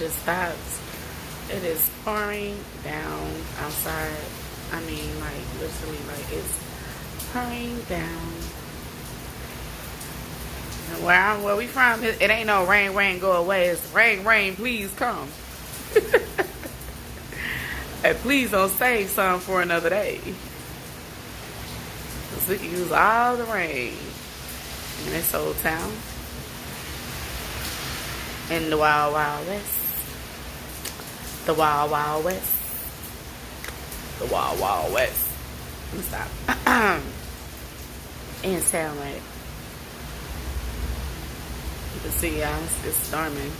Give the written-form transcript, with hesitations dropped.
just stops. It is pouring down outside. I mean, like, literally, like, it's pouring down. And where we from, it ain't no rain, rain, go away. It's rain, rain, please come. And please don't save some for another day. Because we can use all the rain in this old town. In the Wild Wild West. The Wild Wild West. The Wild Wild West. Let me stop. And sound like you can see, y'all, it's storming.